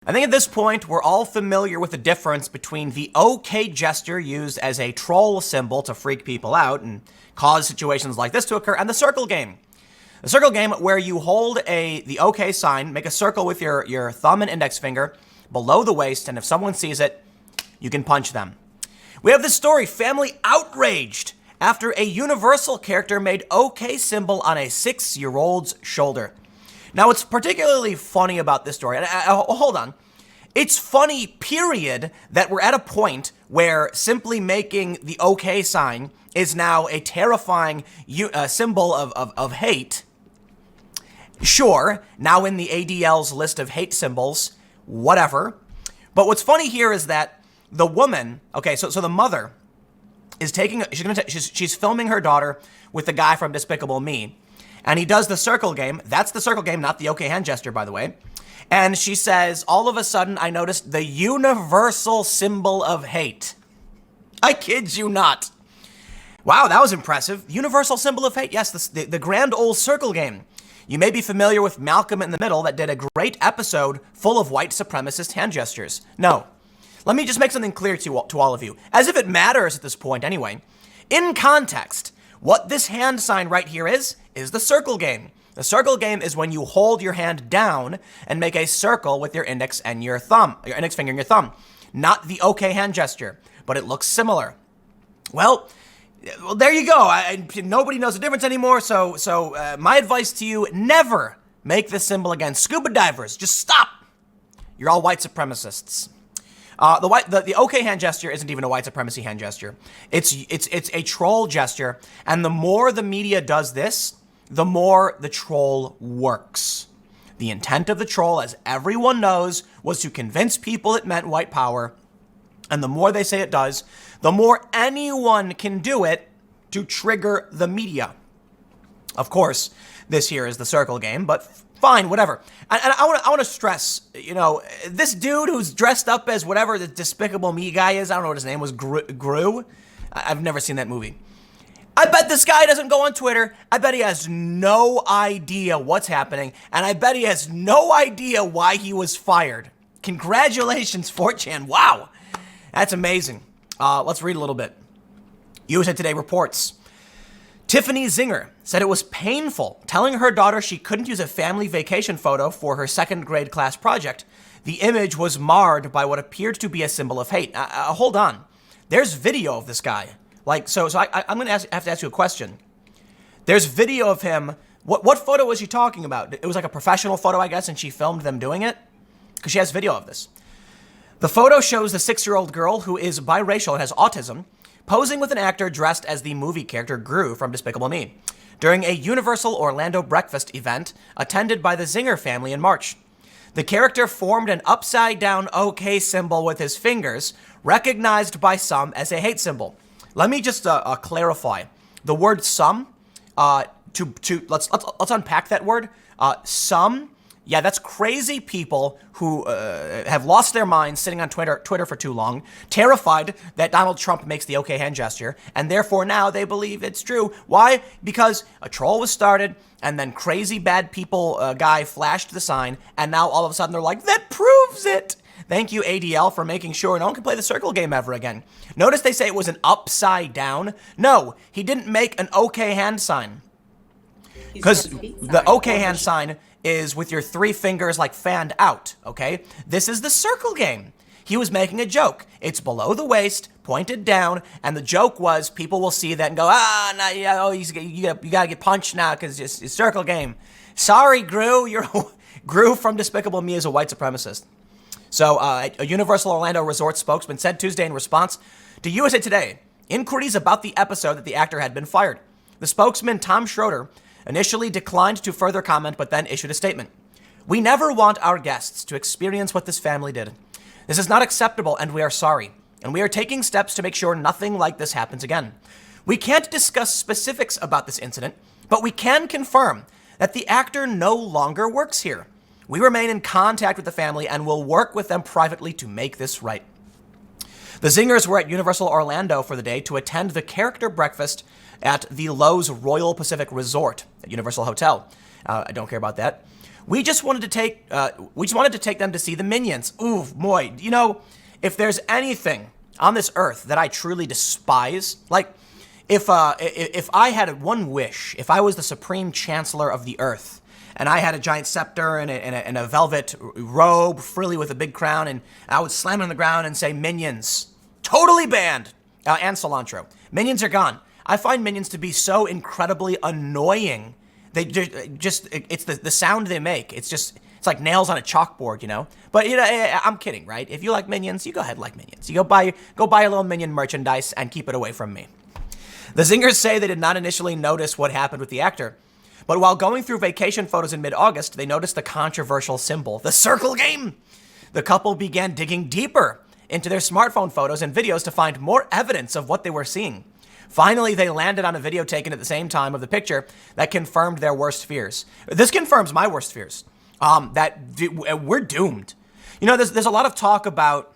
I think at this point, we're all familiar with the difference between the OK gesture used as a troll symbol to freak people out and cause situations like this to occur, and the circle game. The circle game where you hold the OK sign, make a circle with your thumb and index finger below the waist, and if someone sees it, you can punch them. We have this story, family outraged after a Universal character made OK symbol on a 6-year-old's shoulder. Now, what's particularly funny about this story, and hold on, it's funny, period, that we're at a point where simply making the OK sign is now a terrifying symbol of hate. Sure, now in the ADL's list of hate symbols, whatever. But what's funny here is that the woman, okay, so the mother is she's filming her daughter with the guy from Despicable Me. And he does the circle game. That's the circle game, not the OK hand gesture, by the way. And she says, all of a sudden, I noticed the universal symbol of hate. I kid you not. Wow, that was impressive. Universal symbol of hate. Yes, the grand old circle game. You may be familiar with Malcolm in the Middle that did a great episode full of white supremacist hand gestures. No. Let me just make something clear to all of you, as if it matters at this point anyway. In context, what this hand sign right here is the circle game. The circle game is when you hold your hand down and make a circle with your index and your thumb, your index finger and your thumb. Not the OK hand gesture, but it looks similar. Well, there you go. Nobody knows the difference anymore, so my advice to you, never make this symbol again. Scuba divers, just stop. You're all white supremacists. The OK hand gesture isn't even a white supremacy hand gesture. It's a troll gesture, and the more the media does this, the more the troll works. The intent of the troll, as everyone knows, was to convince people it meant white power, and the more they say it does, the more anyone can do it to trigger the media. Of course, this here is the circle game, but fine, whatever. And I want to stress, this dude who's dressed up as whatever the Despicable Me guy is, I don't know what his name was, Gru? I've never seen that movie. I bet this guy doesn't go on Twitter. I bet he has no idea what's happening, and I bet he has no idea why he was fired. Congratulations, 4chan. Wow. That's amazing. Let's read a little bit. USA Today reports, Tiffany Zinger said it was painful telling her daughter she couldn't use a family vacation photo for her second grade class project. The image was marred by what appeared to be a symbol of hate. Hold on. There's video of this guy. I'm going to have to ask you a question. There's video of him. What photo was she talking about? It was like a professional photo, I guess, and she filmed them doing it? Because she has video of this. The photo shows the 6-year-old girl, who is biracial and has autism, posing with an actor dressed as the movie character Gru from Despicable Me during a Universal Orlando breakfast event attended by the Zinger family in March. The character formed an upside-down OK symbol with his fingers, recognized by some as a hate symbol. Let me just clarify. The word some, let's unpack that word. Some, yeah, that's crazy people who have lost their minds sitting on Twitter for too long, terrified that Donald Trump makes the OK hand gesture, and therefore now they believe it's true. Why? Because a troll was started, and then crazy bad people guy flashed the sign, and now all of a sudden they're like, that proves it. Thank you, ADL, for making sure no one can play the circle game ever again. Notice they say it was an upside down. No, he didn't make an OK hand sign. Because the OK hand sign is with your 3 fingers like fanned out, okay? This is the circle game. He was making a joke. It's below the waist, pointed down, and the joke was people will see that and go, you gotta get punched now because it's a circle game. Sorry, Gru, Gru from Despicable Me is a white supremacist. So a Universal Orlando Resort spokesman said Tuesday in response to USA Today inquiries about the episode that the actor had been fired. The spokesman, Tom Schroeder, initially declined to further comment, but then issued a statement. We never want our guests to experience what this family did. This is not acceptable, and we are sorry. And we are taking steps to make sure nothing like this happens again. We can't discuss specifics about this incident, but we can confirm that the actor no longer works here. We remain in contact with the family and will work with them privately to make this right. The Zingers were at Universal Orlando for the day to attend the character breakfast at the Lowe's Royal Pacific Resort at Universal Hotel. I don't care about that. We just wanted to take them to see the Minions. Ooh, boy, you know, if there's anything on this earth that I truly despise, like if I had one wish, if I was the supreme chancellor of the earth, and I had a giant scepter and a velvet robe, frilly with a big crown, and I would slam it on the ground and say, Minions, totally banned, and cilantro. Minions are gone. I find Minions to be so incredibly annoying. They just it's the sound they make. It's like nails on a chalkboard, you know? But, you know, I'm kidding, right? If you like Minions, you go ahead like Minions. You go buy a little Minion merchandise and keep it away from me. The Zingers say they did not initially notice what happened with the actor, but while going through vacation photos in mid-August, they noticed the controversial symbol, the circle game. The couple began digging deeper into their smartphone photos and videos to find more evidence of what they were seeing. Finally, they landed on a video taken at the same time of the picture that confirmed their worst fears. This confirms my worst fears, that we're doomed. You know, there's a lot of talk about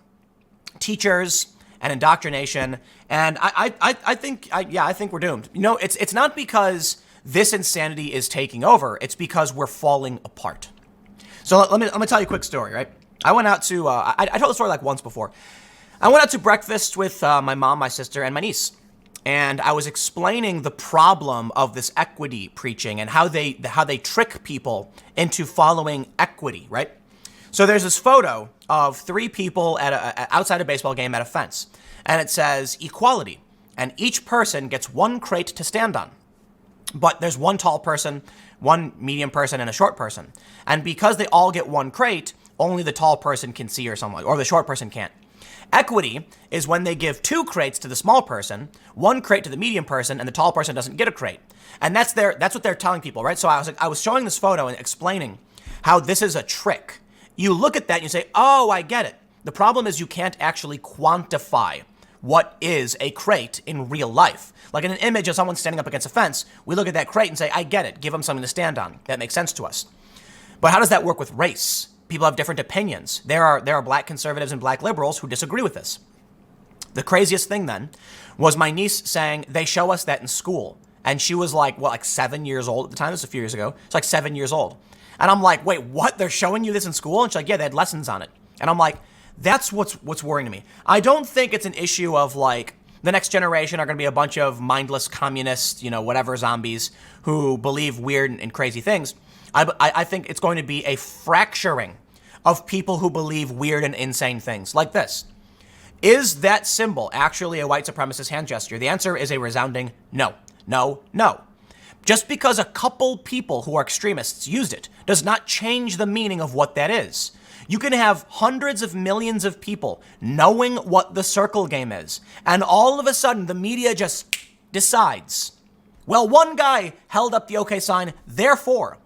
teachers and indoctrination, and I think we're doomed. You know, it's not because this insanity is taking over. It's because we're falling apart. So let me tell you a quick story, right? I went out to, I told the story like once before. I went out to breakfast with my mom, my sister, and my niece. And I was explaining the problem of this equity preaching and how they trick people into following equity, right? So there's this photo of three people outside a baseball game at a fence. And it says equality. And each person gets one crate to stand on. But there's one tall person, one medium person, and a short person. And because they all get one crate, only the tall person can see or something, or the short person can't. Equity is when they give two crates to the small person, one crate to the medium person, and the tall person doesn't get a crate. And that's what they're telling people, right? So I was showing this photo and explaining how this is a trick. You look at that and you say, oh, I get it. The problem is you can't actually quantify what is a crate in real life. Like in an image of someone standing up against a fence, we look at that crate and say, I get it. Give them something to stand on. That makes sense to us. But how does that work with race? People have different opinions. There are black conservatives and black liberals who disagree with this. The craziest thing then was my niece saying they show us that in school. And she was like 7 years old at the time. This was a few years ago. It's like 7 years old. And I'm like, wait, what? They're showing you this in school? And she's like, yeah, they had lessons on it. And I'm like, that's what's worrying to me. I don't think it's an issue of like the next generation are going to be a bunch of mindless communists, you know, whatever zombies who believe weird and crazy things. I think it's going to be a fracturing of people who believe weird and insane things like this. Is that symbol actually a white supremacist hand gesture? The answer is a resounding no, no, no. Just because a couple people who are extremists used it does not change the meaning of what that is. You can have hundreds of millions of people knowing what the circle game is, and all of a sudden the media just decides, well, one guy held up the OK sign, therefore.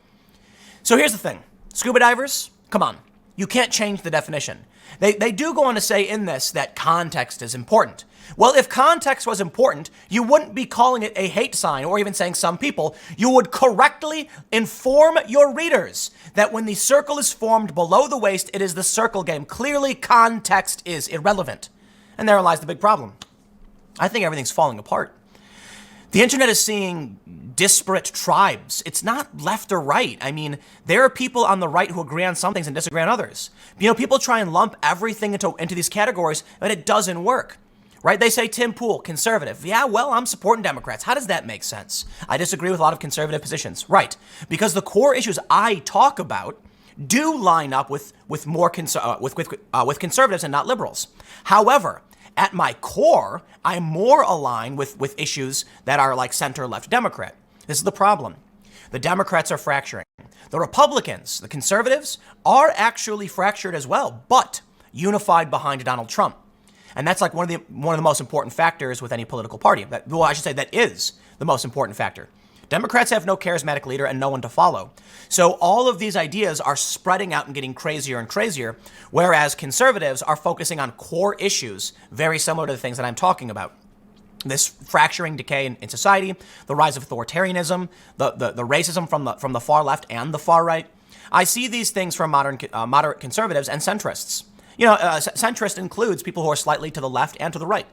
So here's the thing. Scuba divers, come on. You can't change the definition. They do go on to say in this that context is important. Well, if context was important, you wouldn't be calling it a hate sign or even saying some people. You would correctly inform your readers that when the circle is formed below the waist, it is the circle game. Clearly, context is irrelevant. And there lies the big problem. I think everything's falling apart. The internet is seeing disparate tribes. It's not left or right. I mean, there are people on the right who agree on some things and disagree on others. You know, people try and lump everything into these categories, but it doesn't work, right? They say Tim Pool, conservative. Yeah, well, I'm supporting Democrats. How does that make sense? I disagree with a lot of conservative positions. Right, because the core issues I talk about do line up with conservatives and not liberals. However, at my core, I'm more aligned with issues that are like center-left Democrat. This is the problem. The Democrats are fracturing. The Republicans, the conservatives, are actually fractured as well, but unified behind Donald Trump. And that's like one of the most important factors with any political party. That is the most important factor. Democrats have no charismatic leader and no one to follow. So all of these ideas are spreading out and getting crazier and crazier, whereas conservatives are focusing on core issues very similar to the things that I'm talking about. This fracturing decay in society, the rise of authoritarianism, the racism from the far left and the far right. I see these things from moderate conservatives and centrists. You know, centrist includes people who are slightly to the left and to the right.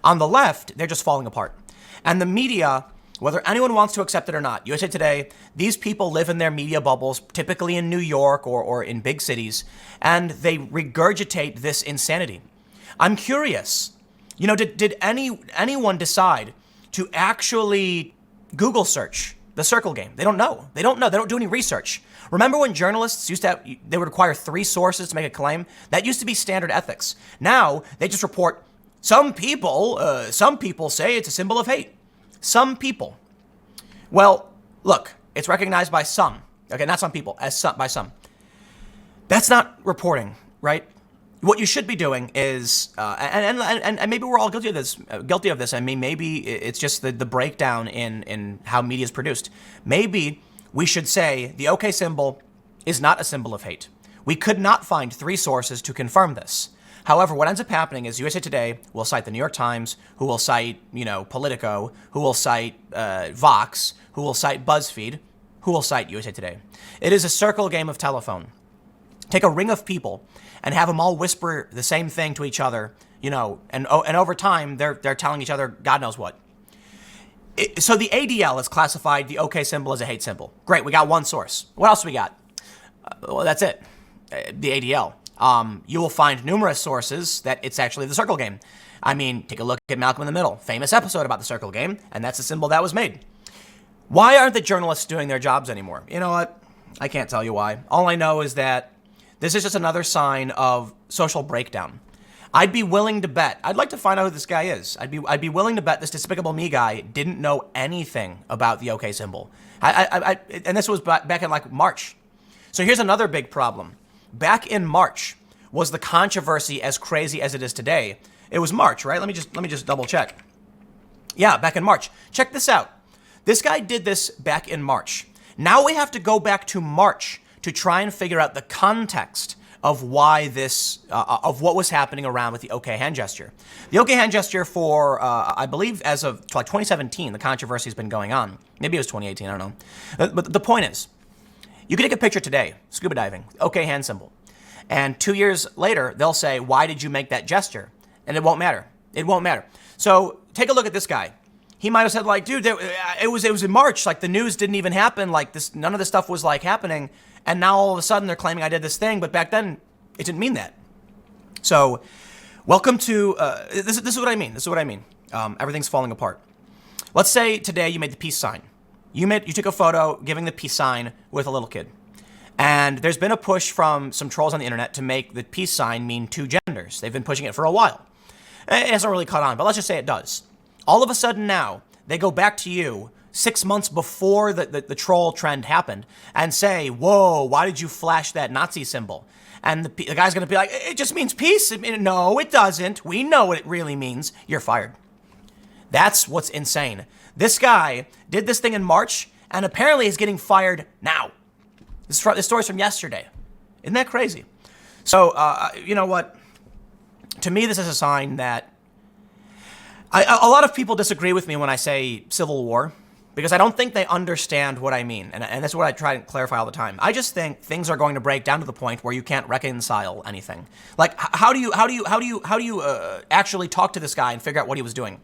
On the left, they're just falling apart. And the media whether anyone wants to accept it or not. USA Today, these people live in their media bubbles, typically in New York or in big cities, and they regurgitate this insanity. I'm curious, did anyone decide to actually Google search the Circle game? They don't know. They don't do any research. Remember when journalists they would require 3 sources to make a claim? That used to be standard ethics. Now they just report, some people say it's a symbol of hate. Some people. Well, look, it's recognized by some. Okay, not some people, by some. That's not reporting, right? What you should be doing is, and maybe we're all guilty of this. I mean, maybe it's just the breakdown in how media is produced. Maybe we should say the OK symbol is not a symbol of hate. We could not find 3 sources to confirm this. However, what ends up happening is USA Today will cite the New York Times, who will cite, Politico, who will cite Vox, who will cite BuzzFeed, who will cite USA Today. It is a circle game of telephone. Take a ring of people and have them all whisper the same thing to each other, and over time they're telling each other God knows what. So the ADL has classified the OK symbol as a hate symbol. Great, we got one source. What else we got? Well, that's it. The ADL. You will find numerous sources that it's actually the Circle game. I mean, take a look at Malcolm in the Middle, famous episode about the Circle game, and that's the symbol that was made. Why aren't the journalists doing their jobs anymore? You know what? I can't tell you why. All I know is that this is just another sign of social breakdown. I'd be willing to bet. I'd like to find out who this guy is. I'd be willing to bet this Despicable Me guy didn't know anything about the OK symbol. And this was back in like March. So here's another big problem. Back in March, was the controversy as crazy as it is today? It was March, right? Let me just double check. Yeah, back in March. Check this out. This guy did this back in March. Now we have to go back to March to try and figure out the context of why of what was happening around with the OK hand gesture. The OK hand gesture for, I believe, as of like 2017, the controversy has been going on. Maybe it was 2018, I don't know. But the point is, you can take a picture today, scuba diving, OK hand symbol. And 2 years later, they'll say, why did you make that gesture? And it won't matter. It won't matter. So take a look at this guy. He might have said, like, dude, it was in March. Like, the news didn't even happen. Like, none of this stuff was, like, happening. And now all of a sudden they're claiming I did this thing. But back then, it didn't mean that. So welcome to, this is what I mean. This is what I mean. Everything's falling apart. Let's say today you made the peace sign. You took a photo giving the peace sign with a little kid. And there's been a push from some trolls on the internet to make the peace sign mean 2 genders. They've been pushing it for a while. It hasn't really caught on, but let's just say it does. All of a sudden now, they go back to you 6 months before the troll trend happened and say, whoa, why did you flash that Nazi symbol? And the guy's going to be like, it just means peace. No, it doesn't. We know what it really means. You're fired. That's what's insane. This guy did this thing in March, and apparently he's getting fired now. This story's from yesterday. Isn't that crazy? So, you know what? To me, this is a sign that a lot of people disagree with me when I say civil war, because I don't think they understand what I mean. And that's what I try to clarify all the time. I just think things are going to break down to the point where you can't reconcile anything. Like, how do you actually talk to this guy and figure out what he was doing?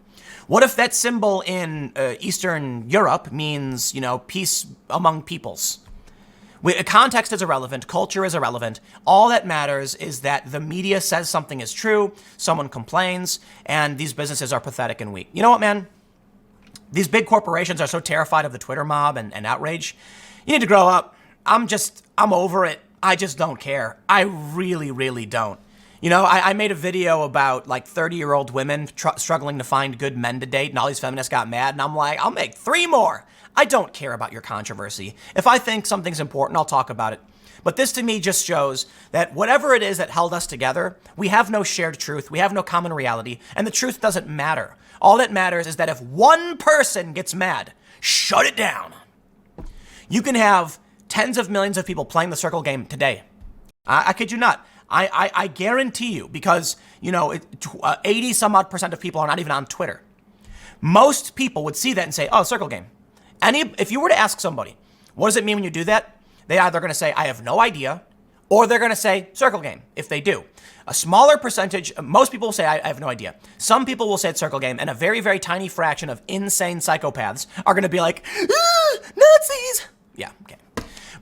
What if that symbol in Eastern Europe means, peace among peoples? Context is irrelevant. Culture is irrelevant. All that matters is that the media says something is true, someone complains, and these businesses are pathetic and weak. You know what, man? These big corporations are so terrified of the Twitter mob and outrage. You need to grow up. I'm over it. I just don't care. I really, really don't. I made a video about like 30-year-old women struggling to find good men to date, and all these feminists got mad, and I'm like, I'll make 3 more. I don't care about your controversy. If I think something's important, I'll talk about it. But this to me just shows that whatever it is that held us together, we have no shared truth, we have no common reality, and the truth doesn't matter. All that matters is that if one person gets mad, shut it down. You can have tens of millions of people playing the Circle game today. I kid you not. I guarantee you, because 80 some odd % of people are not even on Twitter. Most people would see that and say, oh, Circle game. If you were to ask somebody, what does it mean when you do that? They either going to say, I have no idea, or they're going to say circle game if they do. A smaller percentage, most people will say, I have no idea. Some people will say it's circle game, and a very, very tiny fraction of insane psychopaths are going to be like, Nazis! Yeah, okay.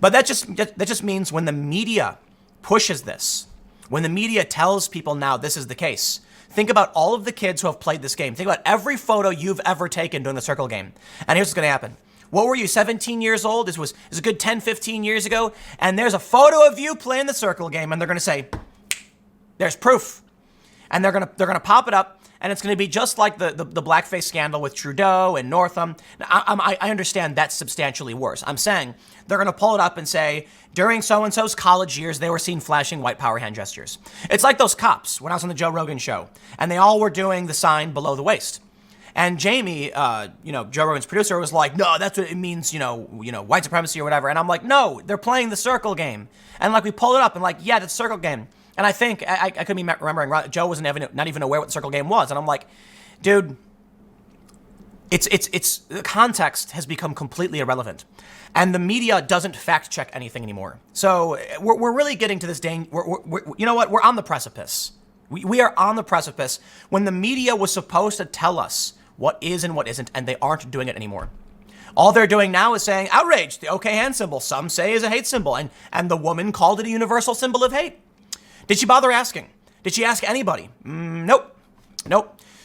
But that just means when the media pushes this, when the media tells people now this is the case, think about all of the kids who have played this game. Think about every photo you've ever taken during the circle game. And here's what's going to happen. What were you, 17 years old? This was a good 10, 15 years ago. And there's a photo of you playing the circle game. And they're going to say, there's proof. And they're gonna pop it up. And it's going to be just like the blackface scandal with Trudeau and Northam. Now, I understand that's substantially worse. I'm saying they're going to pull it up and say, during so-and-so's college years, they were seen flashing white power hand gestures. It's like those cops when I was on the Joe Rogan show, and they all were doing the sign below the waist. And Jamie, Joe Rogan's producer, was like, no, that's what it means, white supremacy or whatever. And I'm like, no, they're playing the circle game. And like we pull it up and like, yeah, that's circle game. And I think, I could be remembering, Joe wasn't not even aware what the circle game was. And I'm like, dude, it's the context has become completely irrelevant. And the media doesn't fact check anything anymore. So we're really getting to this danger. You know what? We're on the precipice. We are on the precipice when the media was supposed to tell us what is and what isn't, and they aren't doing it anymore. All they're doing now is saying, outrage, the OK hand symbol, some say is a hate symbol. And the woman called it a universal symbol of hate. Did she bother asking? Did she ask anybody? Nope.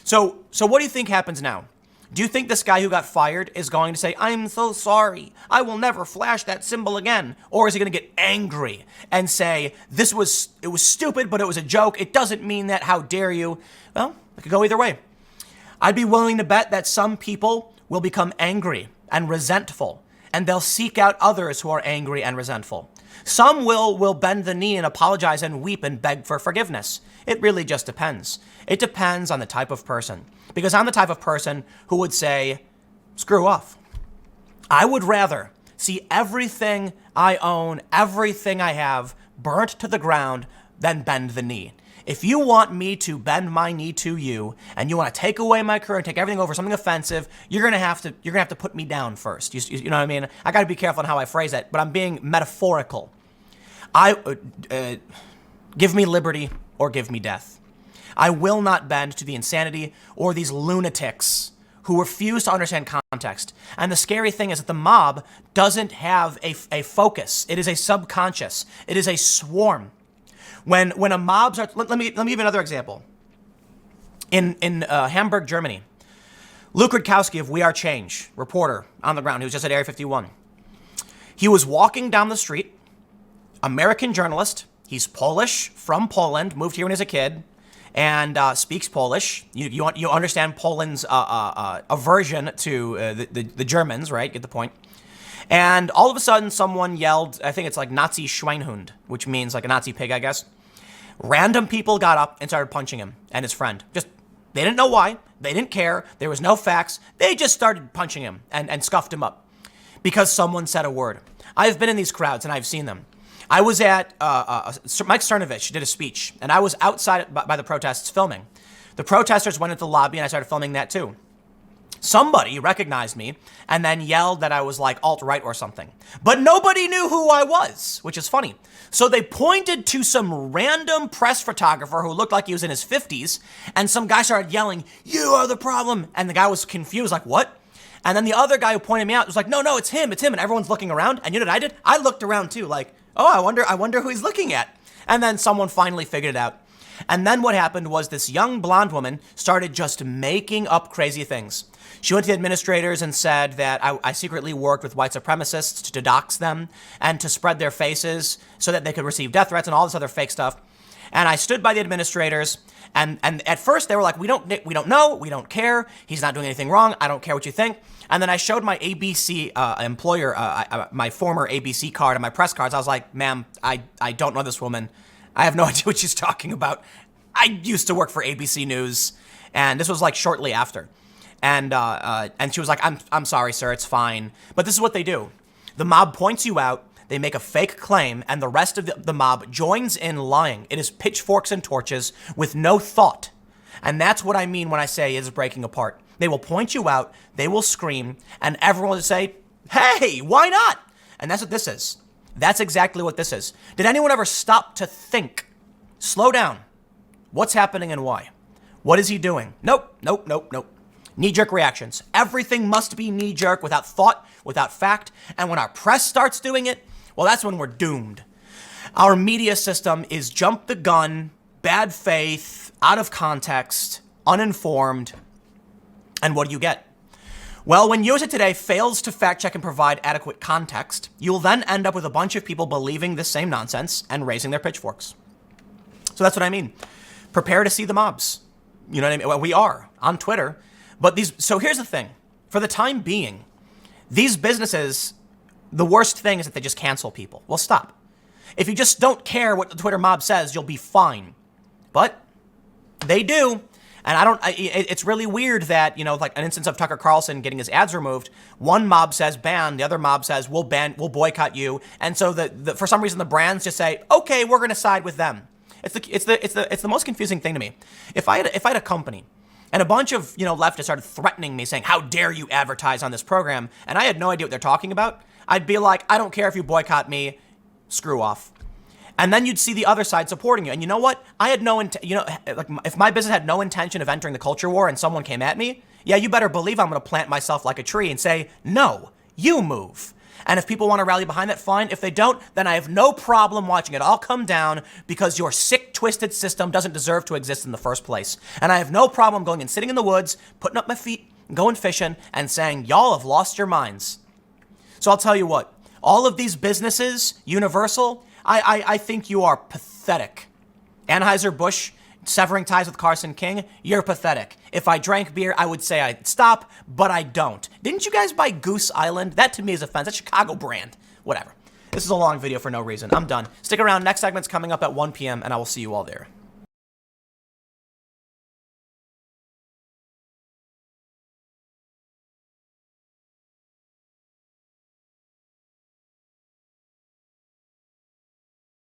So what do you think happens now? Do you think this guy who got fired is going to say, I'm so sorry, I will never flash that symbol again? Or is he going to get angry and say, it was stupid, but it was a joke. It doesn't mean that. How dare you? Well, it could go either way. I'd be willing to bet that some people will become angry and resentful, and they'll seek out others who are angry and resentful. Some will bend the knee and apologize and weep and beg for forgiveness. It really just depends. It depends on the type of person. Because I'm the type of person who would say, screw off. I would rather see everything I own, everything I have burnt to the ground than bend the knee. If you want me to bend my knee to you and you want to take away my career and take everything over something offensive, you're gonna have to put me down first. You know what I mean? I got to be careful on how I phrase it, but I'm being metaphorical. Give me liberty or give me death. I will not bend to the insanity or these lunatics who refuse to understand context. And the scary thing is that the mob doesn't have a focus. It is a subconscious. It is a swarm. When a mob starts, let me give you another example. In Hamburg, Germany, Luke Rudkowski of We Are Change, reporter on the ground, who was just at Area 51. He was walking down the street, American journalist. He's Polish, from Poland, moved here when he was a kid, and speaks Polish. You understand Poland's aversion to the Germans, right? Get the point. And all of a sudden, someone yelled, I think it's like Nazi Schweinhund, which means like a Nazi pig, I guess. Random people got up and started punching him and his friend. They didn't know why. They didn't care. There was no facts. They just started punching him and scuffed him up because someone said a word. I've been in these crowds and I've seen them. I was at, Mike Cernovich did a speech, and I was outside by the protests filming. The protesters went into the lobby, and I started filming that too. Somebody recognized me and then yelled that I was like alt-right or something. But nobody knew who I was, which is funny. So they pointed to some random press photographer who looked like he was in his 50s, and some guy started yelling, "You are the problem." And the guy was confused, like, what? And then the other guy who pointed me out was like, no, it's him. And everyone's looking around. And you know what I did? I looked around too, like, oh, I wonder who he's looking at. And then someone finally figured it out. And then what happened was this young blonde woman started just making up crazy things. She went to the administrators and said that I secretly worked with white supremacists to dox them and to spread their faces so that they could receive death threats and all this other fake stuff. And I stood by the administrators, and at first they were like, we don't know, we don't care, he's not doing anything wrong, I don't care what you think. And then I showed my ABC employer, my former ABC card and my press cards. I was like, ma'am, I don't know this woman. I have no idea what she's talking about. I used to work for ABC News, and this was like shortly after. And she was like, I'm sorry, sir, it's fine. But this is what they do. The mob points you out, they make a fake claim, and the rest of the mob joins in lying. It is pitchforks and torches with no thought. And that's what I mean when I say it's breaking apart. They will point you out, they will scream, and everyone will say, hey, why not? And that's what this is. That's exactly what this is. Did anyone ever stop to think? Slow down. What's happening and why? What is he doing? Nope. Knee-jerk reactions. Everything must be knee-jerk without thought, without fact. And when our press starts doing it, well, that's when we're doomed. Our media system is jump the gun, bad faith, out of context, uninformed. And what do you get? Well, when USA Today fails to fact check and provide adequate context, you'll then end up with a bunch of people believing this same nonsense and raising their pitchforks. So that's what I mean. Prepare to see the mobs. You know what I mean? Well, we are on Twitter. But so here's the thing. For the time being, these businesses, the worst thing is that they just cancel people. Well, stop. If you just don't care what the Twitter mob says, you'll be fine. But they do. And it's really weird that, like an instance of Tucker Carlson getting his ads removed, one mob says ban, the other mob says we'll boycott you. And so for some reason the brands just say, okay, we're going to side with them. It's the most confusing thing to me. If I had a company and a bunch of, leftists started threatening me saying, how dare you advertise on this program? And I had no idea what they're talking about. I'd be like, I don't care if you boycott me, screw off. And then you'd see the other side supporting you. And you know what? I had no if my business had no intention of entering the culture war and someone came at me, yeah, you better believe I'm going to plant myself like a tree and say, no, you move. And if people want to rally behind that, fine. If they don't, then I have no problem watching it all come down because your sick, twisted system doesn't deserve to exist in the first place. And I have no problem going and sitting in the woods, putting up my feet, going fishing, and saying, y'all have lost your minds. So I'll tell you what, all of these businesses, Universal, I think you are pathetic. Anheuser-Busch severing ties with Carson King, you're pathetic. If I drank beer, I would say I'd stop, but I don't. Didn't you guys buy Goose Island? That to me is offense. That's Chicago brand. Whatever. This is a long video for no reason. I'm done. Stick around. Next segment's coming up at 1 p.m. and I will see you all there.